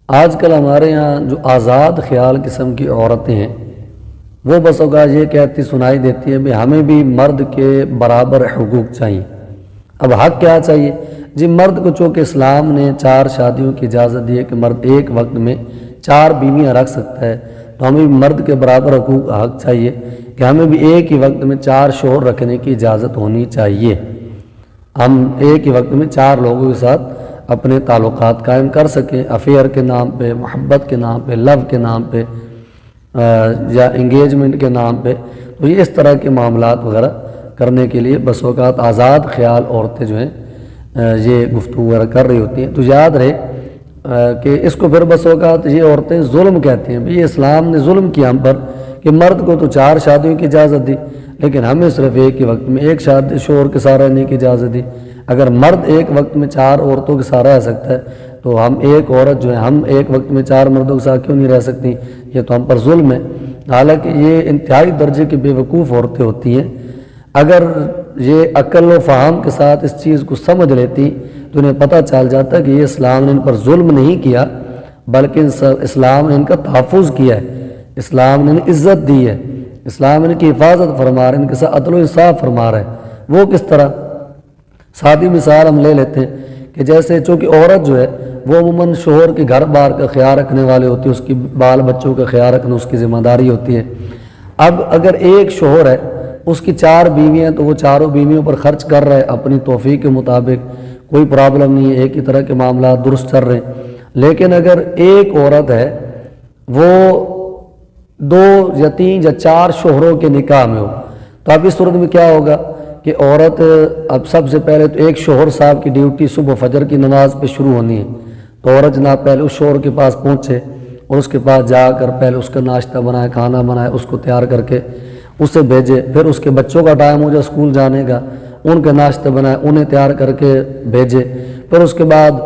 آج کل ہمارے یہاں جو آزاد خیال قسم کی عورتیں ہیں وہ بس اوقات یہ کہتی سنائی دیتی ہے بھی ہمیں بھی مرد کے برابر حقوق چاہیے۔ اب حق کیا چاہیے؟ جی مرد کو چونکہ اسلام نے 4 شادیوں کی اجازت دی ہے کہ مرد ایک وقت میں 4 بیویاں رکھ سکتا ہے، تو ہمیں بھی مرد کے برابر حق چاہیے کہ ہمیں بھی ایک ہی وقت میں 4 شوہر رکھنے کی اجازت ہونی چاہیے۔ ہم ایک ہی وقت میں 4 لوگوں کے ساتھ اپنے تعلقات قائم کر سکیں، افیئر کے نام پہ، محبت کے نام پہ، لو کے نام پہ، یا انگیجمنٹ کے نام پہ۔ تو یہ اس طرح کے معاملات وغیرہ کرنے کے لیے بس اوقات آزاد خیال عورتیں جو ہیں یہ گفتگو وغیرہ کر رہی ہوتی ہیں۔ تو یاد رہے کہ اس کو پھر بس اوقات یہ عورتیں ظلم کہتی ہیں، بھئی اسلام نے ظلم کیا ہم پر کہ مرد کو تو 4 شادیوں کی اجازت دی لیکن ہمیں صرف ایک ہی وقت میں ایک شوہر کے ساتھ رہنے کی اجازت دی۔ اگر مرد ایک وقت میں 4 عورتوں کے ساتھ رہ سکتا ہے تو ہم ایک عورت جو ہے ہم ایک وقت میں 4 مردوں کے ساتھ کیوں نہیں رہ سکتی؟ یہ تو ہم پر ظلم ہے۔ حالانکہ یہ انتہائی درجے کی بے وقوف عورتیں ہوتی ہیں، اگر یہ عقل و فہم کے ساتھ اس چیز کو سمجھ لیتی تو انہیں پتہ چل جاتا کہ یہ اسلام نے ان پر ظلم نہیں کیا بلکہ اسلام نے ان کا تحفظ کیا ہے، اسلام نے انہیں عزت دی ہے، اسلام ان کی حفاظت فرما رہا ہے، ان کے ساتھ عدل و انصاف فرما رہا ہے۔ وہ کس طرح؟ سادی مثال ہم لے لیتے ہیں کہ جیسے چونکہ عورت جو ہے وہ عموماً شوہر کے گھر بار کا خیال رکھنے والے ہوتی ہے، اس کی بال بچوں کا خیال رکھنا اس کی ذمہ داری ہوتی ہے۔ اب اگر ایک شوہر ہے اس کی 4 بیویاں ہیں تو وہ 4 بیویوں پر خرچ کر رہا ہے اپنی توفیق کے مطابق، کوئی پرابلم نہیں ہے، ایک ہی طرح کے معاملات درست چل رہے ہیں۔ لیکن اگر ایک عورت ہے وہ 2 یا 3 یا 4 شوہروں کے نکاح میں ہو تو اب اس صورت میں کیا ہوگا کہ عورت اب سب سے پہلے تو ایک شوہر صاحب کی ڈیوٹی صبح فجر کی نماز پہ شروع ہونی ہے، تو عورت جناب پہلے اس شوہر کے پاس پہنچے اور اس کے پاس جا کر پہلے اس کا ناشتہ بنائے، کھانا بنائے، اس کو تیار کر کے اسے بھیجے، پھر اس کے بچوں کا ٹائم ہو جائے اسکول جانے کا، ان کے ناشتہ بنائے، انہیں تیار کر کے بھیجے، پھر اس کے بعد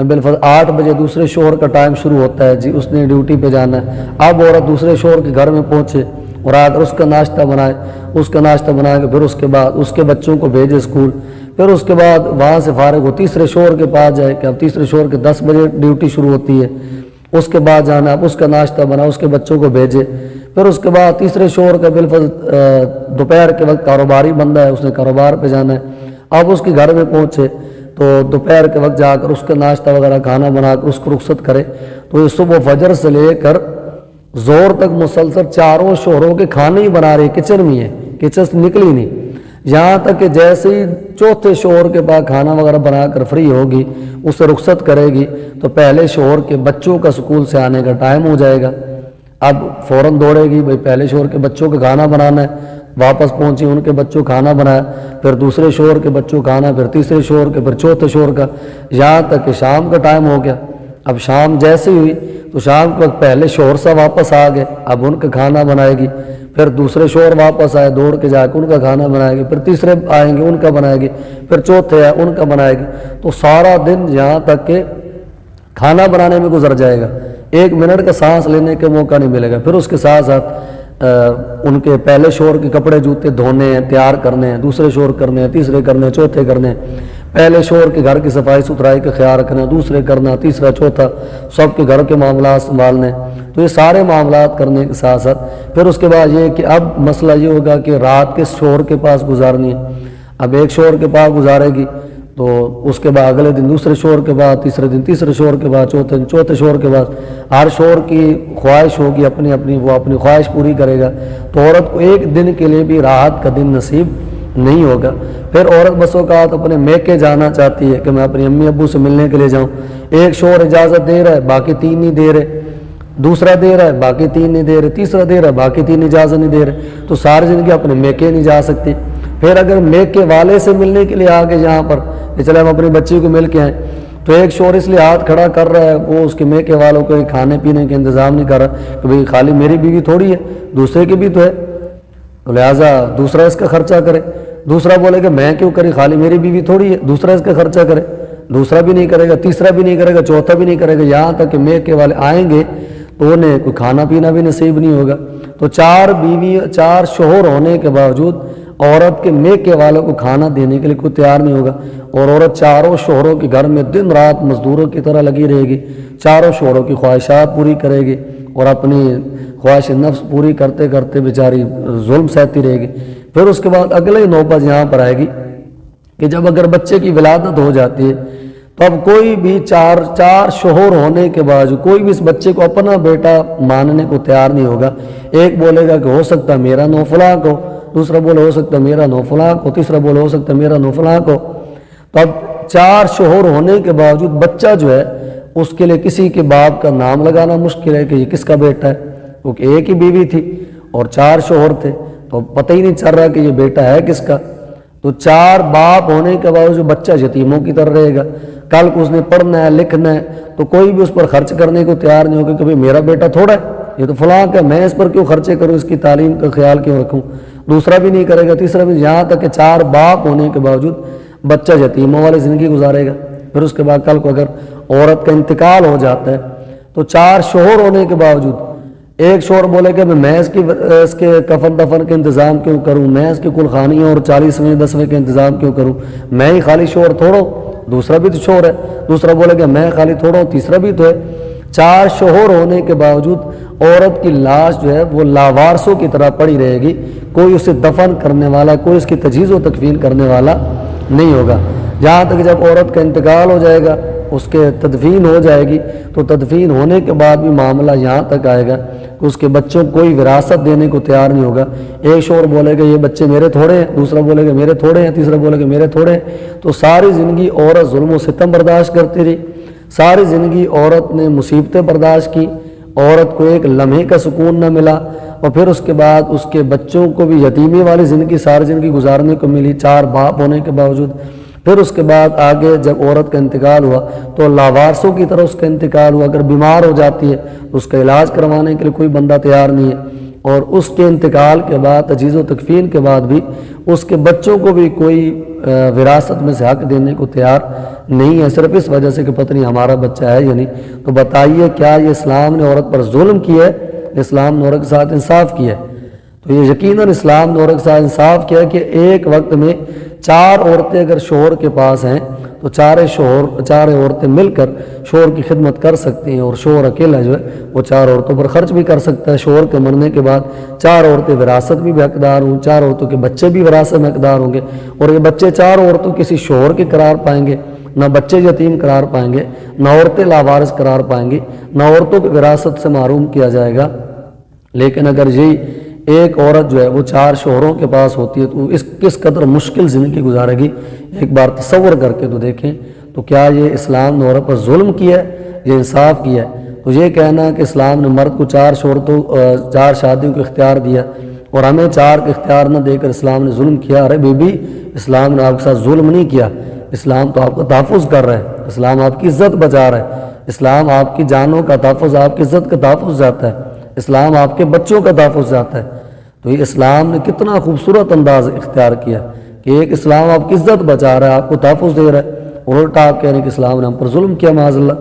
بالفرض 8 بجے دوسرے شوہر کا ٹائم شروع ہوتا ہے، جی اس نے ڈیوٹی پہ جانا ہے، اب عورت دوسرے شوہر کے گھر میں پہنچے اور آ کر اس کا ناشتہ بنائے، اس کا ناشتہ بنا کے پھر اس کے بعد اس کے بچوں کو بھیجے اسکول، پھر اس کے بعد وہاں سے فارغ ہو تیسرے شوہر کے پاس جائے کہ اب تیسرے شوہر کے 10 بجے ڈیوٹی شروع ہوتی ہے، اس کے بعد جانا، اب اس کا ناشتہ بنا، اس کے بچوں کو بھیجے، پھر اس کے بعد تیسرے شوہر کا بالفرض دوپہر کے وقت کاروباری بندہ ہے، اس نے کاروبار پہ جانا ہے، اب اس کے گھر میں پہنچے تو دوپہر کے وقت جا کر اس کا ناشتہ وغیرہ کھانا بنا کر اس کو رخصت کرے، تو یہ صبح فجر سے لے کر زور تک مسلسل 4 شوہروں کے کھانے ہی بنا رہے، کچن میں ہے، کچن سے نکلی نہیں، یہاں تک کہ جیسے ہی 4تھے شوہر کے پاس کھانا وغیرہ بنا کر فری ہوگی، اسے رخصت کرے گی تو پہلے شوہر کے بچوں کا اسکول سے آنے کا ٹائم ہو جائے گا، اب فوراً دوڑے گی، بھئی پہلے شوہر کے بچوں کا کھانا بنانا ہے، واپس پہنچی ان کے بچوں کھانا بنایا، پھر دوسرے شوہر کے بچوں کھانا، پھر تیسرے شوہر کے، پھر 4تھے شوہر کا، یہاں تک کہ شام کا ٹائم ہو گیا۔ اب شام جیسے ہوئی تو شام کے وقت پہلے شوہر سے واپس آ گئے، اب ان کا کھانا بنائے گی، پھر دوسرے شوہر واپس آئے دوڑ کے جا کے ان کا کھانا بنائے گی، پھر تیسرے آئیں گے ان کا بنائے گی، پھر 4تھے آئے ان کا بنائے گی، تو سارا دن یہاں تک کہ کھانا بنانے میں گزر جائے گا، 1 منٹ کا سانس لینے کا موقع نہیں ملے گا۔ پھر اس کے ساتھ ساتھ ان کے پہلے شوہر کے کپڑے جوتے دھونے ہیں، تیار کرنے ہیں، دوسرے شوہر کرنے ہیں، تیسرے کرنے ہیں، 4تھے کرنے ہیں، پہلے شوہر کے گھر کی صفائی ستھرائی کا خیال رکھنا، دوسرے کرنا، تیسرا، 4تھا، سب کے گھر کے معاملات سنبھالنے، تو یہ سارے معاملات کرنے کے ساتھ ساتھ پھر اس کے بعد یہ کہ اب مسئلہ یہ ہوگا کہ رات کس شوہر کے پاس گزارنی ہے، اب ایک شوہر کے پاس گزارے گی تو اس کے بعد اگلے دن دوسرے شوہر کے بعد، تیسرے دن تیسرے شوہر کے بعد، 4تھے شوہر کے بعد، ہر شوہر کی خواہش ہوگی اپنی اپنی، وہ اپنی خواہش پوری کرے گا، تو عورت کو ایک دن کے لیے بھی راحت کا دن نصیب نہیں ہوگا۔ پھر عورت بس اوقات اپنے میکے جانا چاہتی ہے کہ میں اپنی امی ابو سے ملنے کے لیے جاؤں، ایک شوہر اجازت دے رہا ہے باقی 3 نہیں دے رہے، دوسرا دے رہا ہے باقی 3 نہیں دے رہے، تیسرا دے رہا ہے باقی 3 اجازت نہیں دے رہے، تو ساری زندگی اپنے میکے نہیں جا سکتی۔ پھر اگر میکے والے سے ملنے کے لیے آگے یہاں پر کہ چلے ہم اپنی بچی کو مل کے آئیں، تو ایک شوہر اس لیے ہاتھ کھڑا کر رہا ہے، وہ اس کے میکے والوں کو کھانے پینے کے انتظام نہیں کر رہا کہ بھئی خالی میری بیوی تھوڑی ہے، دوسرے کی بھی تو ہے، تو لہٰذا دوسرا اس کا خرچہ کرے، دوسرا بولے کہ میں کیوں کری، خالی میری بیوی تھوڑی ہے، دوسرا اس کا خرچہ کرے، دوسرا بھی نہیں کرے گا، تیسرا بھی نہیں کرے گا، 4تھا بھی نہیں کرے گا، یہاں تک کہ میکے والے آئیں گے تو انہیں کوئی کھانا پینا بھی نصیب نہیں ہوگا۔ تو 4 شوہر ہونے کے باوجود عورت کے میکے والوں کو کھانا دینے کے لیے کوئی تیار نہیں ہوگا، اور عورت 4 شوہروں کے گھر میں دن رات مزدوروں کی طرح لگی رہے گی، چاروں شوہروں کی خواہشات پوری کرے گی اور اپنی خواہش نفس پوری کرتے کرتے بیچاری ظلم سہتی رہے گی۔ پھر اس کے بعد اگلے نوبت یہاں پر آئے گی کہ جب اگر بچے کی ولادت ہو جاتی ہے تو اب کوئی بھی چار شوہر ہونے کے باوجود کوئی بھی اس بچے کو اپنا بیٹا ماننے کو تیار نہیں ہوگا۔ ایک بولے گا کہ ہو سکتا ہے میرا نو فلاں کو، دوسرا بولے ہو سکتا ہے میرا نو فلاں کو، تیسرا بولے ہو سکتا ہے میرا نو فلاں کو۔ تو اب چار شوہر ہونے کے باوجود بچہ جو ہے اس کے لیے کسی کے باپ کا نام لگانا مشکل ہے کہ یہ کس کا بیٹا ہے، کیونکہ ایک ہی بیوی تھی اور چار شوہر تھے، تو پتہ ہی نہیں چل رہا کہ یہ بیٹا ہے کس کا۔ تو چار باپ ہونے کے باوجود بچہ یتیموں کی طرح رہے گا۔ کل کو اس نے پڑھنا ہے لکھنا ہے تو کوئی بھی اس پر خرچ کرنے کو تیار نہیں ہوگا کہ بھئی میرا بیٹا تھوڑا ہے، یہ تو فلاں کا، میں اس پر کیوں خرچے کروں، اس کی تعلیم کا خیال کیوں رکھوں۔ دوسرا بھی نہیں کرے گا، تیسرا بھی، یہاں تک کہ چار باپ ہونے کے باوجود بچہ یتیموں والی زندگی گزارے گا۔ پھر اس کے بعد کل کو اگر عورت کا انتقال ہو جاتا ہے تو چار شوہر ہونے کے باوجود ایک شوہر بولے کہ میں اس کے کفن دفن کے انتظام کیوں کروں، میں اس کے کل خانیوں اور 40ویں 10ویں کے انتظام کیوں کروں، میں ہی خالی شوہر تھوڑا ہوں، دوسرا بھی تو شوہر ہے، دوسرا بولے کہ میں خالی تھوڑا ہوں، تیسرا بھی تو ہے۔ چار شوہر ہونے کے باوجود عورت کی لاش جو ہے وہ لاوارثوں کی طرح پڑی رہے گی، کوئی اسے دفن کرنے والا، کوئی اس کی تجہیز و تکفین کرنے والا نہیں ہوگا۔ جہاں تک جب عورت کا انتقال ہو جائے گا، اس کے تدفین ہو جائے گی، تو تدفین ہونے کے بعد بھی معاملہ یہاں تک آئے گا کہ اس کے بچوں کو کوئی وراثت دینے کو تیار نہیں ہوگا۔ ایک شوہر بولے کہ یہ بچے میرے تھوڑے ہیں، دوسرا بولے کہ میرے تھوڑے ہیں، تیسرا بولے کہ میرے تھوڑے ہیں۔ تو ساری زندگی عورت ظلم و ستم برداشت کرتی رہی، ساری زندگی عورت نے مصیبتیں برداشت کی، عورت کو ایک لمحے کا سکون نہ ملا، اور پھر اس کے بعد اس کے بچوں کو بھی یتیمی والی زندگی ساری زندگی گزارنے کو ملی، چار باپ ہونے کے باوجود۔ پھر اس کے بعد آگے جب عورت کا انتقال ہوا تو لاوارثوں کی طرح اس کا انتقال ہوا، اگر بیمار ہو جاتی ہے تو اس کا علاج کروانے کے لیے کوئی بندہ تیار نہیں ہے، اور اس کے انتقال کے بعد تجہیز و تکفین کے بعد بھی اس کے بچوں کو بھی کوئی وراثت میں سے حق دینے کو تیار نہیں ہے، صرف اس وجہ سے کہ پتہ نہیں ہمارا بچہ ہے یا نہیں۔ تو بتائیے کیا یہ اسلام نے عورت پر ظلم کیا ہے؟ اسلام نے عورت کے ساتھ انصاف کیا ہے؟ تو یہ یقیناً اسلام نے عورت کے ساتھ انصاف کیا کہ ایک وقت میں چار عورتیں اگر شوہر کے پاس ہیں تو چار عورتیں مل کر شوہر کی خدمت کر سکتی ہیں، اور شوہر اکیلا جو ہے وہ چار عورتوں پر خرچ بھی کر سکتا ہے۔ شوہر کے مرنے کے بعد چار عورتیں وراثت بھی حقدار ہوں، چار عورتوں کے بچے بھی وراثت میں حقدار ہوں گے، اور یہ بچے چار عورتوں کسی شوہر کے قرار پائیں گے، نہ بچے یتیم قرار پائیں گے، نہ عورتیں لاوارث قرار پائیں گی، نہ عورتوں کو وراثت سے محروم کیا جائے گا۔ لیکن اگر یہی ایک عورت جو ہے وہ چار شوہروں کے پاس ہوتی ہے تو کس قدر مشکل زندگی گزارے گی، ایک بار تصور کر کے تو دیکھیں۔ تو کیا یہ اسلام نے عورت پر ظلم کیا ہے، یہ انصاف کیا ہے؟ تو یہ کہنا کہ اسلام نے مرد کو چار شادیوں کو اختیار دیا اور ہمیں چار کا اختیار نہ دے کر اسلام نے ظلم کیا، ارے بی بی، اسلام نے آپ کے ساتھ ظلم نہیں کیا، اسلام تو آپ کا تحفظ کر رہا ہے، اسلام آپ کی عزت بچا رہا ہے، اسلام آپ کی جانوں کا تحفظ، آپ کی عزت کا تحفظ جاتا ہے، اسلام آپ کے بچوں کا تحفظ جاتا ہے۔ تو یہ اسلام نے کتنا خوبصورت انداز اختیار کیا کہ ایک اسلام آپ کی عزت بچا رہا ہے، آپ کو تحفظ دے رہا ہے، اور الٹا آپ کہہ رہے ہیں کہ اسلام نے ہم پر ظلم کیا معاذ اللہ۔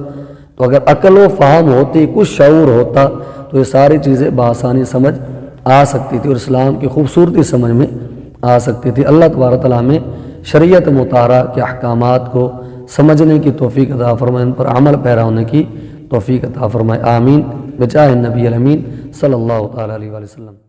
تو اگر عقل و فہم ہوتی، کچھ شعور ہوتا تو یہ ساری چیزیں بآسانی سمجھ آ سکتی تھی اور اسلام کی خوبصورتی سمجھ میں آ سکتی تھی۔ اللہ تبارک تعالیٰ ہمیں شریعت مطہرہ کے احکامات کو سمجھنے کی توفیق عطا فرمائے، ان پر عمل پیرا ہونے کی توفیق عطا فرمائے، آمین بجاہ النبی الامین صلی اللہ تعالیٰ علیہ وسلم۔